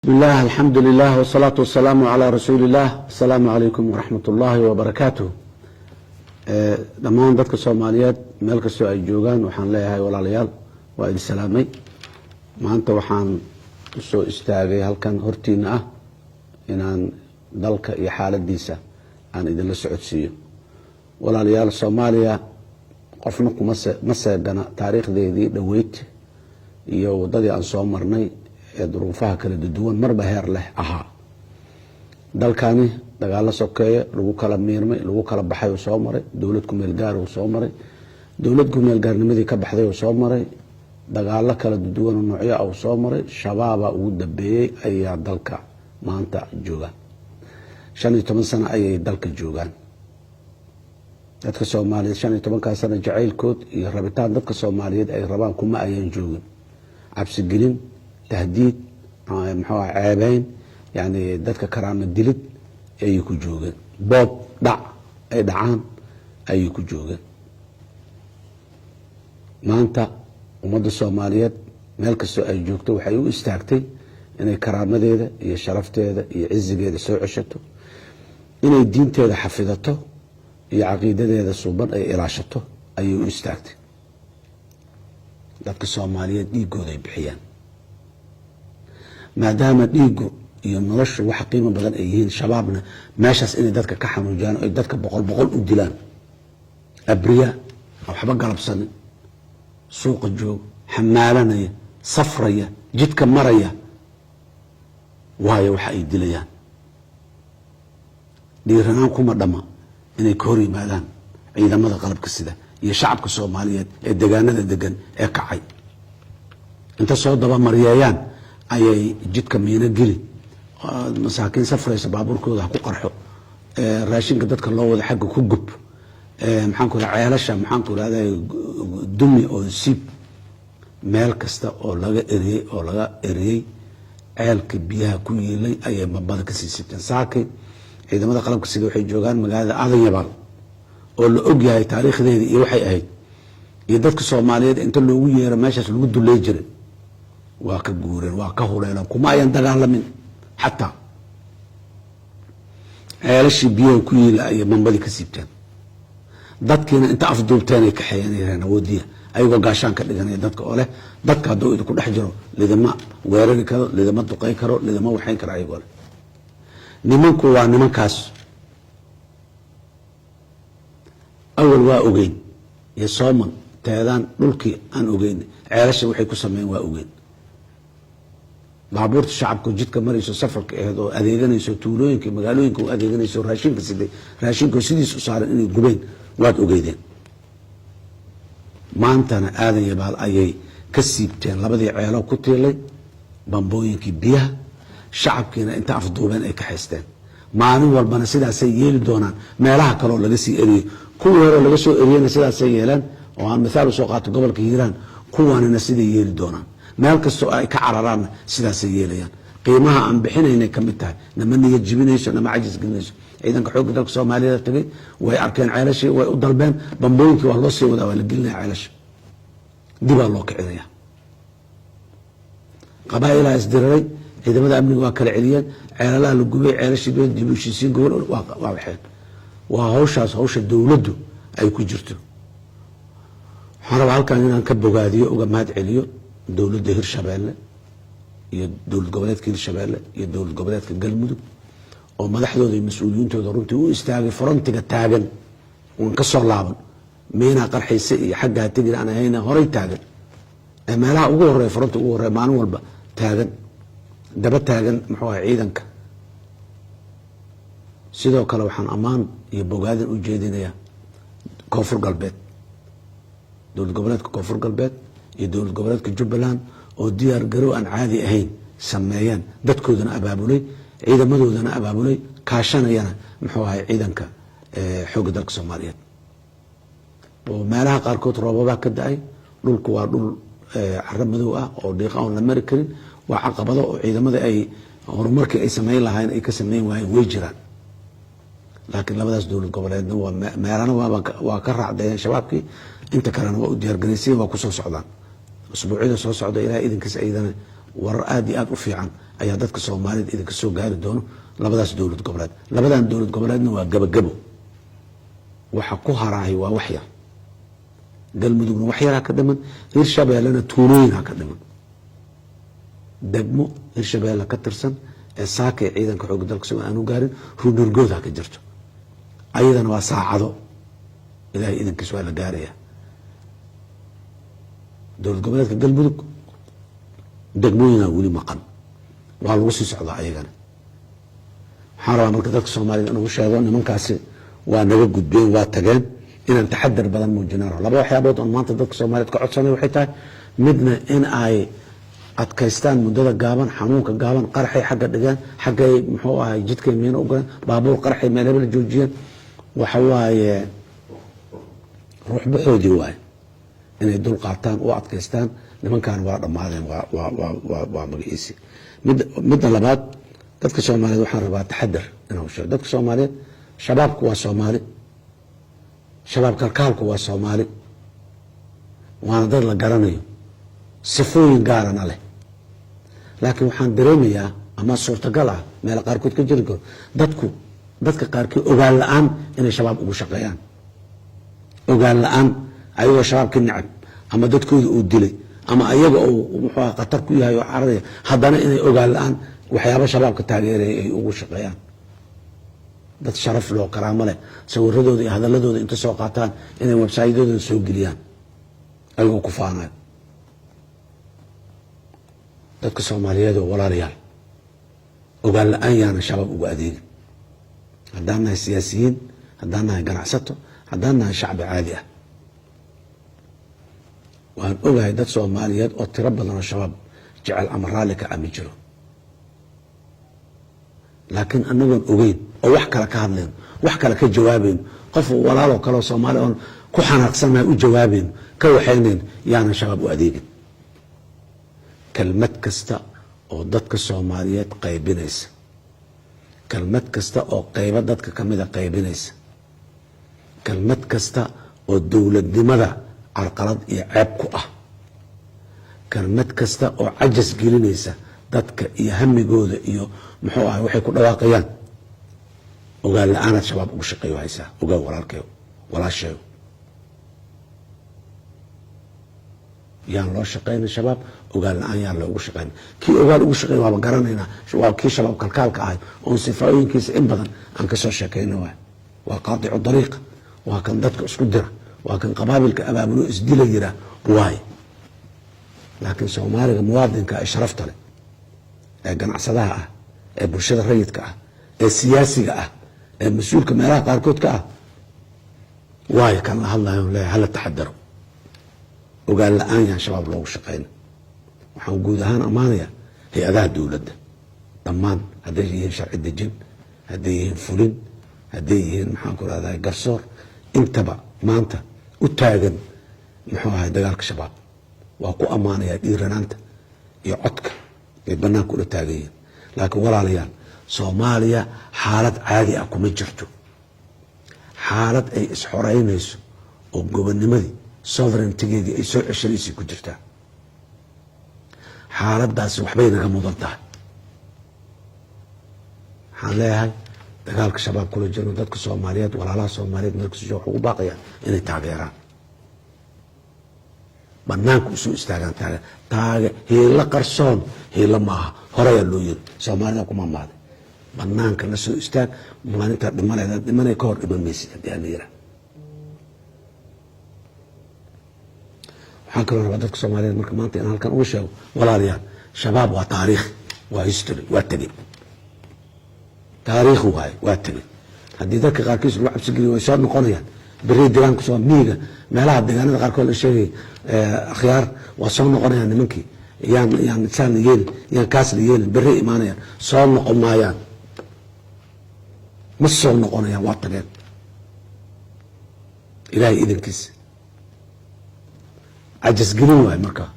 بسم الله الحمد لله والصلاة والسلام على رسول الله. السلام عليكم ورحمة الله وبركاته. dhammaan dadka Soomaaliyeed meel kastoo ay joogaan waxaan leeyahay walaalayaal waa idin salaamay. maanta waxaan soo istaagay halkan hortiina ah inaan dalka iyo xaaladiisa aan idin la socodsiiyo. walaalayaal Soomaaliya qofna kuma seegana taariikhdeedii dhaweyd iyo wadadii aan soo marnay ee duruufaha kala duwan marba heer leh ahaa. dalkani dagaal sokeeye lagu kala miirmay lagu kala baxay oo soo maray dawlad ku meel gaar oo soo maray dawlad ku meel gaarnimadii ka baxday oo soo maray dagaal kala duwan oo noocyo ah oo soo maray shabaaba ugu dambeeyay ayaa dalka maanta jooga 15 sano ayay dalka joogaan. dadka Soomaaliyeed 15 sano jacaylkood iyo rabitaan dadka Soomaaliyeed ay rabaan kuma ayaan joogin. cabsi gelin tahdiid ceebayn يعني dadka karaama dilid ay ku joogeen boob dhac ay dhacaan ay ku joogeen. maanta ummadda Soomaaliyeed meel kastoo ay joogto waxay u istaagtay inay karaamadeeda iyo sharafteeda iyo cizigeeda soo ceshato, inay diinteeda xafidato iyo caqiidadeeda suuban ay ilaashato ayay u istaagtay. dadka Soomaaliyeed dhiigooda ay bixiyaan maadaama dhiigu iyo noloshu wax qiimo badan ay yihiin. shabaabna meeshaas inay dadka ka xanuujiyaan oo dadka boqol u dilaan abriya waxba galabsan suuqa joog xamaalanaya safraya jidka maraya waayo waxa ay dilayaan dhiiranaan kuma dhama inay ka hor yimaadaan ciidamada qalabka sida iyo shacabka Soomaaliyeed ee deegaanada degan ee kacay inta soo daba mariyayaan ayay jidka miina geli masaakiin safraysa baabuurkooda ku qarxo raashinka dadka loo wada xagga ku gub maxaan ku raacay ceelasha maxaan ku raacay dumi oo siib meel kasta oo laga eriyay ceelka biyaha ku yeelay ayay mabada ka siisteen. saakiin ciidamada qalabka sida waxay joogaan magaalada Aadan Yabaal oo la og yahay taariikhdeeda iyo waxay ahayd iyo dadka Soomaaliyeed inta loogu yeero meeshaas lagu duleey jiray waa ka guureen waa ka huleelaan kuma ayan dagaalamin حتى ceelashii biyaha ku yeelay ay mambadi ka siibteen. dadkiina inta afduubteen ay ka xayeenayeen awoodiya ayagoo gaashaan ka dhiganay dadka oo leh dadka hadduu idinku dhex jiro lidama weerari karo lidama duqay karo lidama waxayn karo ayagoo leh. nimanku waa nimankaas awal waa ogeyn iyo Sooman teedaan dhulkii aan ogeyn ceelasha waxay ku sameeyeen waa ogeyn. baabuurta shacabku jidka marayso safarka oo adeeganayso tuulooyinka magaalooyinka oo adeeganayso raashinka sidiis u saaran inay gubeen waad ogeydeen. maantana Aadan Yabaal ayay ka siibteen labadii ceelo ku tiilay bambooyinkii biyaha shacabkiina inta afduubeen ay ka haysteen. maalin walbana sidaasay yeeli doonaan meelaha kale oo laga sii eriyay kuwii hore laga soo eriyayna sidaasay yeelaan oo aan misaal soo qaato gobolka Hiiraan kuwaanina siday yeeli doonaan meel kastoo ay ka cararaan sidaasay yeelayaan. qiimaha aan bixinaynay ka mid tahay nama niyad jibinayso nama cajis gelinayso. ciidanka xoogga dalka Soomaaliyeed tagay way arkeen ceelashii way u dalbeen bambooyinkii waa loo sii wadaa waa la gelinaya ceelasha dibaa loo kicinaya. qabaa'ilaa isdiriray ciidamada amniga waa kala celiyeen ceelalaha la gubay ceelashii dib u heshiisiin gobol waa waxeen waa hawsha dawladdu ay ku jirto. waxaan rabaa halkan inaan ka bogaadiyo uga mahad celiyo dawladda Hirshabeelle iyo dawlad goboleedka Hirshabeelle iyo dawlad goboleedka Galmudug oo madaxdooda iyo mas'uuliyiintooda runtii u istaagay frontiga taagan oo ka soo laaban meena qarxaysa iyo xagga tigir aan hayna horay taagan meelaha ugu horeeya frontiga ugu horeeya maalin walba taagan daba taagan muxuu ahaa ciidanka. sidoo kale waxaan ammaan iyo bogaadin u jeedinayaa koonfur galbeed dawlad goboleedka koonfur galbeed iyo dawlad goboleedka Jubbaland oo diyaar garow aan caadi ahayn sameeyeen dadkoodana abaabulay ciidamadoodana abaabulay kaashanayana muxuu ahaa ciidanka xoogga dalka Soomaaliyeed. oo meelaha qaarkood roobaba ka da'ay dhulku waa dhul carro madow ah oo dhiiqa aan la mari karin waa caqabado oo ciidamada ay horumarkii ay sameyn lahayn ay ka sameyn waayeen way jiraan. laakiin labadaas dawlad goboleedna waa meelana waa ka raacdeen shabaabkii inta kalena waa u diyaar gareysay waa ku soo socdaan. usbuucyada soo socda ilaa idinkiis ayadana warar aad iyo aad u fiican ayaa dadka Soomaaliyeed idinka soo gaari doono labadaas dowlad goboleed. labadan dowlad goboleedna waa gabagabo, waxa ku haraahay waa wax yar. galmudugna wax yar ka dhiman, hirshabeellena tuulooyin ka dhiman. degmo hirshabeelle ka tirsan ee saaka ciidanka xoogga dalka Soomaaliya aanu gaarin ruunurgooda ka jirto, ayadana waa saacado ilaahay idinkiis waa la gaaraya. dowlad goboleedka galmudug degmooyina weli maqan, waa lagu sii socdaa ayagana. waxaan rabaa marka dadka Soomaaliyeed inuu sheego nimankaasi waa naga gudbeen, waa tageen, inaan taxadar badan muujinano. laba waxyaabood oo maanta dadka Soomaaliyeed ka codsanay waxay tahay, midna in ay adkaystaan muddada gaaban, xanuunka gaaban, qarxay xagga dhigaan, xaggay muxuu ahay jidkay miina u galeen, baabuur qarxay meel hebel joojiyeen. waxa waaye ruux baxoodii waaye inay dul qaataan u adkaystaan. nimankan waa dhammaadeen, waa magaciisi. midda labaad, dadka Soomaaliyeed waxaan rabaa taxadar inuu sheego. dadka Soomaaliyeed shabaabku waa Soomaali, shabaab kalkaalku waa Soomaali, waana dad la garanayo, sifooyin gaarana leh. laakiin waxaan dareemayaa ama suurtagal ah meel qaarkood ka jiri karo dadka qaarkii ogaan la-aan inay shabaab ugu shaqeeyaan. ogaan la-aan ayagoo shabaabka necab ama dadkooda uu dilay ama ayaga uu muxuu khatar ku yahay oo cararaya, haddana inay ogaan la-aan waxyaabo shabaabka taageeraya ay ugu shaqeeyaan. dad sharaf loo karaamo leh, sawiradooda iyo hadaladooda inta soo qaataan inay websaydyadooda soo geliyaan ayagoo ku faanayo. dadka Soomaaliyeed oo walaalayaal, ogaan la-aan yaana shabaab ugu adeegin. haddaan nahay siyaasiyiin, haddaan nahay ganacsato, haddaan nahay shacbi caadi ah. waan ogahay dad Soomaaliyeed oo tiro badan oo shabaab jecel ama raalli ka cami jiro, laakiin anagoon ogeyn oo wax kale ka hadleen, wax kale ka jawaabeyn, qof walaaloo kale oo Soomaali oon ku xanaaqsanahay u jawaabeyn, ka waxaynayn, yaanan shabaab u adeegin. kelmad kasta oo dadka Soomaaliyeed qaybinaysa, kelmad kasta oo qaybo dadka ka mida qaybinaysa, kelmad kasta oo dowladnimada carqalad iyo ceeb ku ah, kelmad kasta oo cajas gelinaysa dadka iyo hamigooda iyo muxuu ahay waxay ku dhawaaqayaan, ogaan la-aanaad shabaab ugu shaqeeyo haysaa. ogaa walaalkeyo, walaasheeyo, yaan loo shaqeyna shabaab, ogaan la-aan yaan loogu shaqeyna. kii ogaan ugu shaqeyn waaba garanaynaa, waa kii shabaab kalkaalka ahay oon sifaayooyinkiisa in badan aan ka soo sheekeyno. waa qaadicu dariiqa, waa kan dadka isku dira, waa kan qabaabilka abaabulo isdila yiraa waaye. laakiin Soomaaliga muwaadinka ee sharafta leh, ee ganacsadaha ah, ee bulshada rayidka ah, ee siyaasiga ah, ee mas-uulka meelaha qaarkood ka ah, waayo kan la hadlayo leeyahay hala taxadaro, ogaan la-aan yaan shabaab loogu shaqeyna. waxaan guud ahaan ammaanayaa hay-adaha dowladda dhammaan, hadday yihiin sharci dejin, hadday yihiin fulin, hadday yihiin maxaan ku rahdaa garsoor, intaba maanta u taagan muxuu ahay dagaalka shabaab. waa ku ammaanayaa dhiiranaanta iyo codka ay banaanka ula taagan yihiin. laakiin walaalayaal, Soomaaliya xaalad caadi ah kuma jirto. xaalad ay isxoreynayso oo gobonimadii sovereigntigeedii ay soo ceshanaysay ku jirtaa. xaaladaasi waxbay naga mudan tahay. waxaan leeyahay dagaalka shabaab kula jirno dadka Soomaaliyeed, walaalaha Soomaaliyeed meelkasta waxay ugu baaqayaan inay taageeraan, banaanka u soo istaagaan. hiilo qarsoon hiilo maaha, horeyaa loo yiri, Soomaalida kuma maaday. banaanka la soo istaag, maalintaa dhimanay ka hor dhiman maysid haddii aan la yiraa. waxaan kaloo rabaa dadka Soomaaliyeed marka maanta in halkan uga sheego, walaalayaal, shabaab waa taariikh, waa history, waa tegey. taariikh waaye, waa tegey. haddii dadka qaarkiis lagu cabsi geliyo way soo noqonayaan. beri deegaanka soo miyiga meelaha deegaanada qaarkood la sheegay akhyaar waa soo noqonayaan nimankii, yaan saan la yeelin, yaan kaas la yeelin, beri imaanayaan, soo noqon maayaan, ma soo noqonayaan, waa tageen ilaahay idankiisa. cajasgelin waay markaa,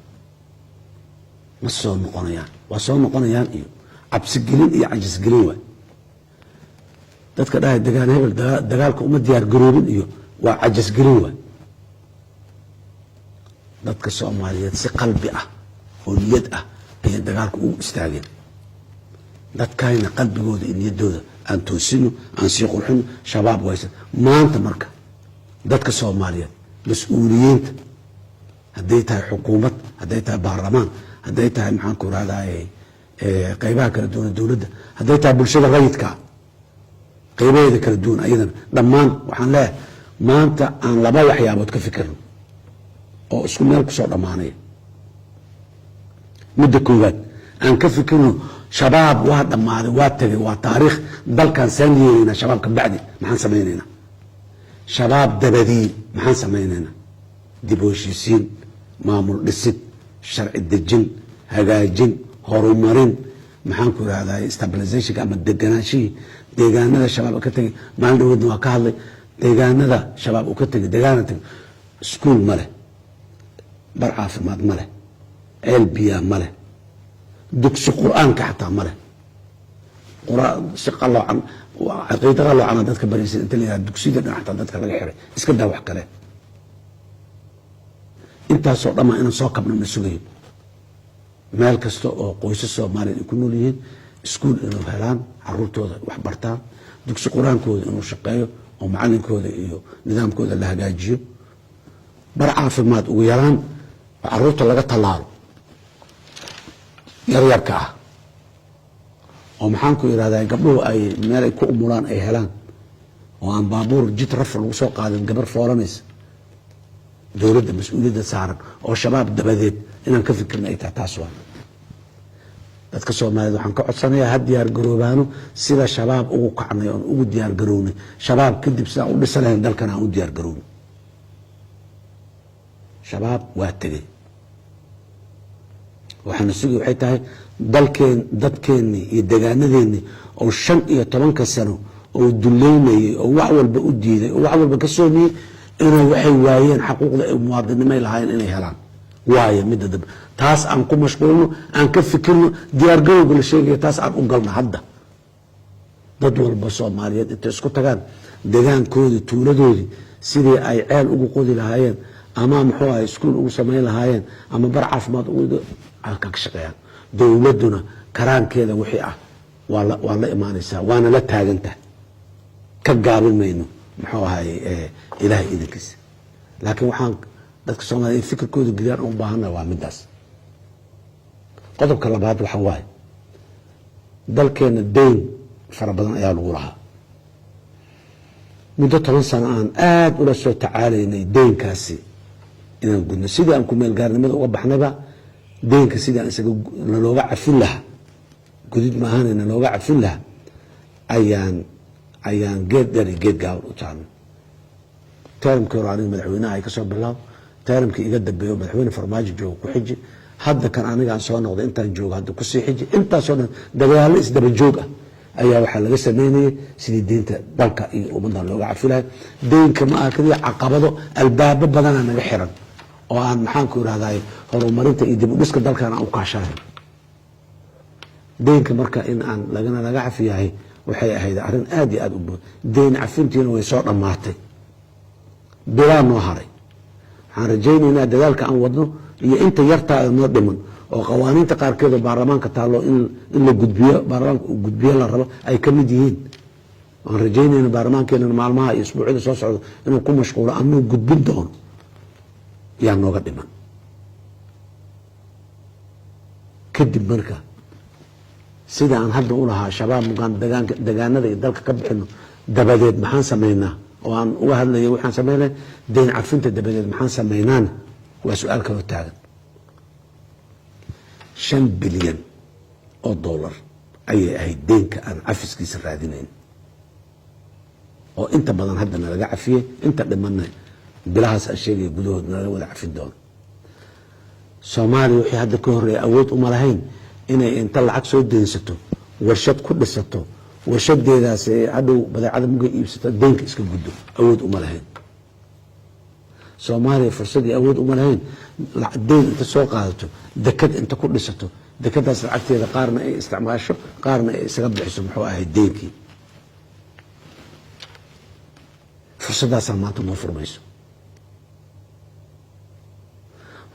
ma soo noqonayaan, waa soo noqonayaan iyo cabsigelin iyo cajasgelin waay. dadka dhahay degaan hebel dagaalka uma diyaar garoobin iyo waa cajasgelin waay. dadka Soomaaliyeed si qalbi ah oo niyad ah ayay dagaalka ugu istaageen dadkayna qalbigooda iyo niyaddooda aan toosino aan sii qurxino shabaab waysan maanta marka dadka Soomaaliyeed mas-uuliyiinta hadday tahay xukuumad hadday tahay baarlamaan hadday tahay maxaan ku raadayay qaybaha kala duwan dawladda hadday tahay bulshada rayidka qaybaheeda kala duwan ayadana dhammaan waxaan leeyahay maanta aan laba waxyaabood ka fikirno oo isku meel ku soo dhamaanaya midda koowaad aan ka fikirno shabaab waa dhammaaday waa tagay waa taariikh dalkan saan yeelayna shabaab ka bacdi maxaan samaynaynaa shabaab dabadii maxaan samaynaynaa dib u heshiisiin maamul dhisid sharci dejin hagaajin horumarin maxaan ku ihahdaa stabilizationka ama deganaanshihii deegaanada shabaab ka tegay maalin dhaweedna waa ka hadlay deegaanada shabaab uu ka tegay deegaana tegay iskuul ma leh bar caafimaad ma leh ceel biyaa ma leh dugsi qur-aanka xataa ma leh si qaloocan caqiida qaloocan dadka baraysa inta la yihahda dugsiyada dhan xataa dadka laga xiray iska daa wax kale intaasoo dhammaa inaan soo kabna ma sugayo meel kasta oo qoysas Soomaaliyeed ay ku nool yihiin iskuul inuu helaan caruurtooda wax bartaan dugsi qur-aankooda inuu shaqeeyo oo macalinkooda iyo nidaamkooda la hagaajiyo bar caafimaad ugu yaraan caruurta laga tallaalo yaryarka ah oo maxaan ku ihahdaa gabdhuhu ay meel ay ku umulaan ay helaan oo aan baabuur jid rafal lagu soo qaadin gabar foolanaysa dowladda mas-uuliyadda saaran oo shabaab dabadeed inaan ka fikirna ay tahay taas waa dadka Soomaaliyeed waxaan ka codsanayaa had diyaar garoobaano sida shabaab ugu kacnay oo ugu diyaar garownay shabaab kadib sida u dhisanayn dalkan aan u diyaar garownay shabaab waa tagay waxaan sugi waxay tahay dalkeen dadkeenni iyo deegaanadeennii oo 15 sano oo duleynayay oo wax walba u diiday oo wax walba ka soomiyay inay waxay waayeen xaquuqda ay muwaadinimay lahaayeen inay helaan waaye midda dab taas aan ku mashquulno aan ka fikirno diyaar garowga la sheegaya taas aan u galno hadda dad walba Soomaaliyeed inta isku tagaan deegaankoodii tuuladoodii sidii ay ceel ugu qodi lahaayeen ama muxuu ahay iskuul ugu samayn lahaayeen ama bar caafimaad ugu ka shaqeeyaan dawladuna karaankeeda wixii ah waa la imaanaysaa waana la taagantahay ka gaabinayno muxuu ahay ilaahay idinkiisa laakiin waxaan dadka Soomaaliyeed fikirkooda gudaan u baahanaa waa midaas qodobka labaad waxa waaye dalkeena deyn fara badan ayaa lagu lahaa muddo 10 sano aan aad ula soo tacaalaynay deynkaasi inaan gudno sidii aan ku meel gaarnimada uga baxnayba deynka sidii aan isaga looga cafin lahaa gudid ma ahaanayna looga cafin lahaa ayaan geed dheer iyo geed gaaban u taagno tarimkii hore aniga madaxweynaha ay ka soo bilaabo tarimkii iga dambeeyo madaxweyne farmaajo joogo ku xiji hadda kan aniga aan soo noqday intaan joogo hadda ku sii xiji intaasoo dhan dagaallo isdaba joog ah ayaa waxaa laga sameynayay sidii deynta dalka iyo ummaddan looga cafi lahay deynka ma aha kaliya caqabado albaabo badana naga xiran oo aan maxaan ku ihahdaay horumarinta iyo dib u dhiska dalkan aan u kaashanayn deynka marka in aan laga cafiyahay waxay ahayd arrin aad iyo aad u badan deyn cafintiina way soo dhammaatay bilaa noo haray waxaan rajaynaynaa dadaalka aan wadno iyo inta yartaa noo dhiman oo qawaaniinta qaarkeed oo baarlamaanka taalo in la gudbiyo baarlamaanka uu gudbiyo la rabo ay ka mid yihiin waan rajaynayna baarlamaankeena maalmaha iyo isbuucyada soo socdo inuu ku mashquulo anuu gudbin doono yaa nooga dhiman kadib marka sida aan hadda u lahaa shabaab mugaan deegaanada iyo dalka ka bixino dabadeed maxaan samaynaa oo aan uga hadlayo waxaan samaynay deyn cafinta dabadeed maxaan samaynaana waa su-aal kaloo taagan 5 bilyan oo dollar ayay ahayd deynka aan cafiskiisa raadinayn oo inta badan hadda nalaga cafiyey inta dhimanna bilahaas aan sheegaya gudahood nalaga wada cafin doono Soomaaliya wixii hadda ka horreeya awood uma lahayn inay inta lacag soo deynsato warshad ku dhisato warshadeedaas hadhow badeecada muga iibsato deynka iska guddo awood uma lahayn Soomaaliya fursadii awood uma lahayn deyn inta soo qaadato dekad inta ku dhisato dekadaas lacagteeda qaarna ay isticmaasho qaarna ay isaga bixiso muxuu ahay deynkii fursaddaas maanta ma furmayso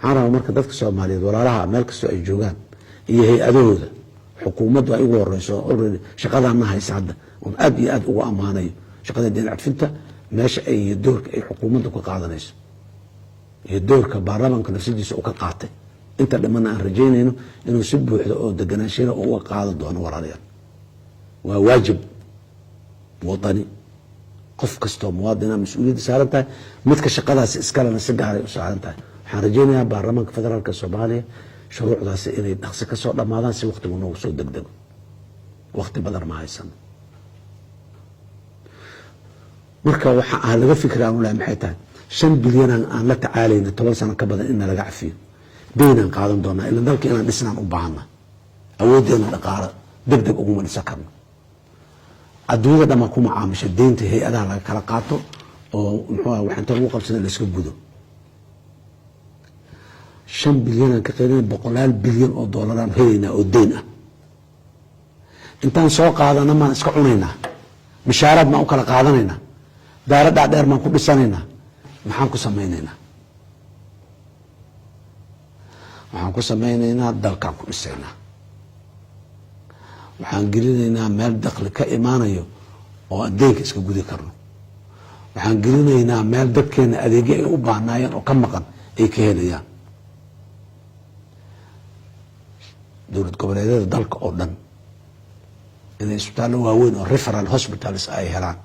waxaan rabaa marka dadka Soomaaliyeed walaalaha meel kastoo ay joogaan iyo hay-adahooda xukuumaddu ay ugu horeyso already shaqadaana haysa hadda oon aad iyo aad ugu ammaanayo shaqada deen cadfinta meesha ay iyo doorka ay xukuumaddu ka qaadanayso iyo doorka baarlamaanka nafsadiisa uu ka qaatay inta dhamana aan rajaynayno inuu si buuxda oo deganaanshaha uga qaadan doono walaalayaal waa waajib wadani qof kastoo muwaadina mas-uuliyadda saaran tahay midka shaqadaasi iskalena si gaaray u saaran tahay waxaan rajaynayaa baarlamaanka federaalka soomaaliya shuruucdaasi inay dhaqsi ka soo dhammaadaan si waqtigu noogu soo degdego waqti badan ma haysano marka waxa aan laga fikri aan ulahay maxay tahay 5 bilyan aan la tacaalayna 10 sano ka badan in laga cafiyo deynaan qaadan doonaa ilaa dalka inaan dhisnaan u baahana awoodeena dhaqaale degdeg uguma dhisan karno adduunyada dhammaan ku macaamisha deynta hay-adaha laga kala qaato oo muxuu ah waxaan lagu qabsaday la iska gudo 5 bilyan ka qeybin boqolaal bilyan oo doolaraan helaynaa oo deyn ah intaan soo qaadana maan iska cunaynaa mishaaraad maan u kala qaadanaynaa daaradda dheer maan ku dhisanaynaa maxaan ku samaynaynaa waxaan ku samaynaynaa dalkaan ku dhisaynaa waxaan gelinaynaa meel dakhli ka imaanayo oo aan deynka iska gudi karno waxaan gelinaynaa meel dadkeena adeegyo ay u baahnaayeen oo ka maqan ay ka helayaan dowlad goboleedyada dalka oo dhan inay isbitaallo waaweyn oo referal hospitals ay helaan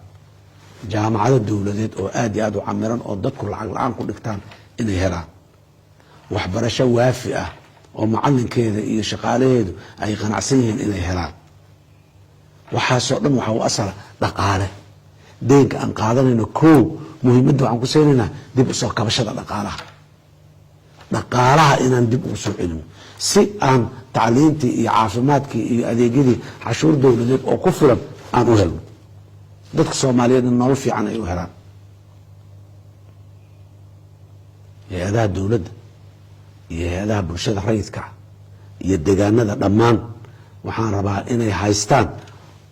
jaamacado dowladeed oo aad iyo aad u camiran oo dadku lacag la-aan ku dhigtaan inay helaan waxbarasho waafi ah oo macalinkeeda iyo shaqaalaheedu ay qanacsan yihiin inay helaan waxaasoo dhan waxaa u asala dhaqaale deynka aan qaadanayno kow muhiimadda waxaan ku saynaynaa dib usoo kabashada dhaqaalaha inaan dib ugu soo celino si aan tacliintii iyo caafimaadkii iyo adeegyadii cashuur dowladeed oo ku filan aan u helno dadka soomaaliyeedna nolol fiican ay u helaan hay-adaha dowladda iyo hay-adaha bulshada rayidka iyo deegaanada dhammaan waxaan rabaa inay haystaan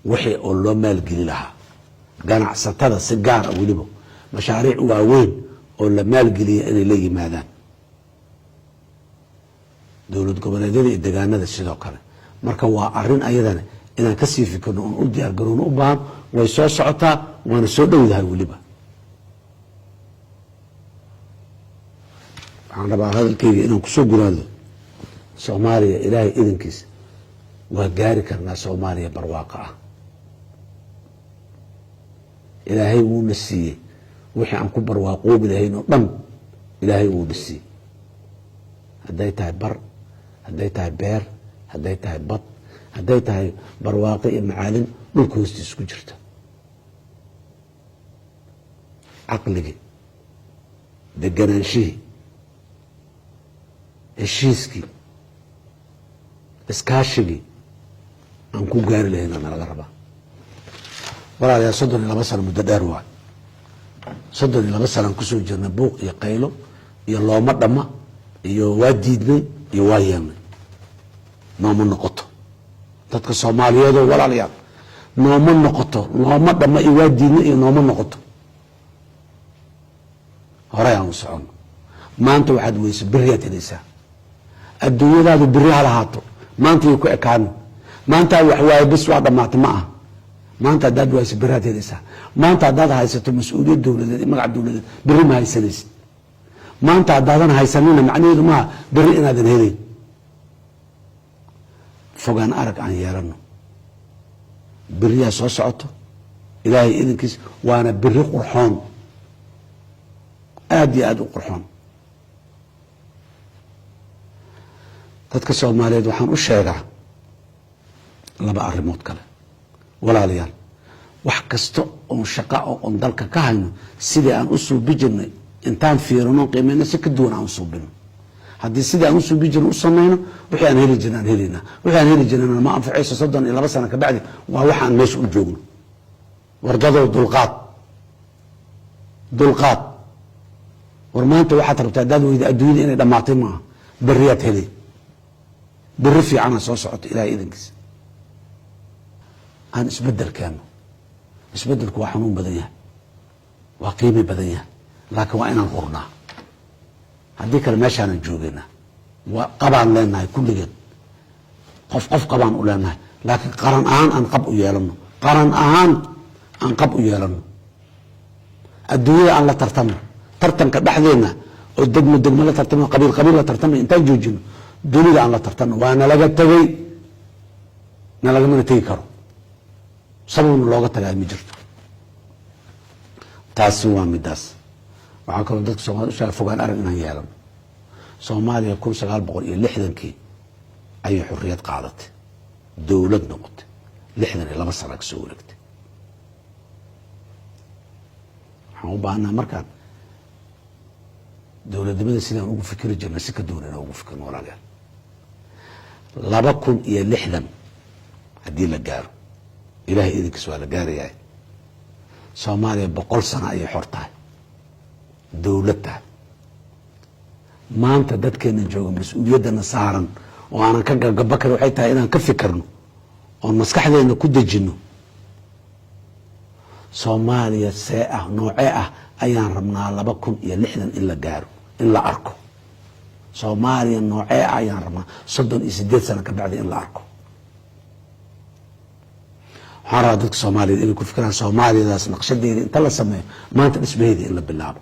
wixii oo loo maalgeli lahaa ganacsatada si gaar ah weliba mashaariic waaweyn oo la maalgeliya inay la yimaadaan dowlad goboleedyada iyo deegaanada sidoo kale marka waa arin ayadana inaan ka sii fikirno oon u diyaar garowno u baahan way soo socotaa waana soo dhowdahay weliba waxaan rabaa hadalkayga inaan kusoo guraado soomaaliya ilaahay idankiisa waa gaari karnaa soomaaliya barwaaqo ah ilaahay wuuna siiyey wixii aan ku barwaaqoobi lahayn oo dhan ilaahay wuuna siiyey hadday tahay bar hadday tahay beer hadday tahay bad hadday tahay barwaaqo iyo macaalin dhulka hoostiisa ku jirta caqligii deganaanshihii heshiiskii iskaashigii aan ku gaari lahayna nalaga rabaa walaalayaa 32 sano muddo dheer waay 32 sanaan kusoo jirnay buuq iyo qaylo iyo looma dhama iyo waa diidnay iyo waa yeelnay nooma noqoto dadka soomaaliyeedoo walaalayaal nooma noqoto looma dhama iyo waa diidnay iyo nooma noqoto horey aan u socono maanta waxaad weysa beriyaad helaysaa adduunyadaadu beri ha lahaato maanta way ku ekaano maanta wax waaye bis waa dhamaatay ma ah maanta haddaad waysa beri aad helaysaa maanta haddaad haysato mas-uuliyad dowladeed iyo magac dowladeed beri ma haysanaysid maanta haddaadan haysanina macnaheedu maaha beri inaadan helayn fogaan arag aan yeelano beriyaa soo socoto ilaahay idankiis waana beri qurxoon aad iyo aad u qurxoon dadka soomaaliyeed waxaan u sheegaa 2 arrimood kale walaalayaal wax kasta oon shaqa oon dalka ka hayno sidii aan u suubi jirnay intaan fiirino qiimayno si ka duwan aan u suubino haddii sidii aan u suubi jirno u samayno wixii aan heli jirnaan helaynaa wixii aan heli jirnaan ma anfacayso 32 sano ka bacdi waa waxaan meesha u joogno wardadow dulqaad war maanta waxaad rabtaa haddaad weyda adduunyada inay dhammaatay maaha beriyaad helay beri fiicana soo socoto ilaahay idankiisa aan isbedel keenno isbedelku waa xanuun badan yahay waa qiimi badan yahay laakiin waa inaan hurnaa haddii kale meeshaanan joogaynaa waa qabaan leenahay kulligeed qof qabaan u leenahay laakiin qaran ahaan aan qab u yeelano qaran ahaan aan qab u yeelano adduunyada aan la tartamo tartanka dhexdeena oo degmo la tartamo qabiil la tartamo intaan joojino dunida aan la tartano waa nalaga tagay nalagamana tegi karo sababna looga tagaa ma jirto taasi waa midaas waxaa kaloo dadka Soomaaliya u sheegay fogaan arag inaan yeelano Soomaaliya 1960kii ayay xorriyad qaadatay dowlad noqotay 62 sano ka soo wareegtay waxaan u baahnaa markaan dowladnimada sidaan ugu fikiri jirnay si ka duwan inaan ugu fikirno walaalayaal 2060 haddii la gaaro ilaahay idinkiis waa la gaarayaa Soomaaliya 100 sano ayay xor tahay dowlad tahay maanta dadkeena jooga mas-uuliyadana saaran oo aanan ka gagaba karin waxay tahay inaan ka fikirno oo maskaxdeena ku dejino Soomaaliya see ah noocee ah ayaan rabnaa 2060 in la gaaro in la arko Soomaaliya noocee ah ayaan rabnaa 38 sano ka bacdi in la arko waxaan rabaa dadka Soomaaliyeed inay ku fikiraan Soomaaliyadaas naqshadeeda inta la sameeyo maanta dhismaheeda in la bilaabo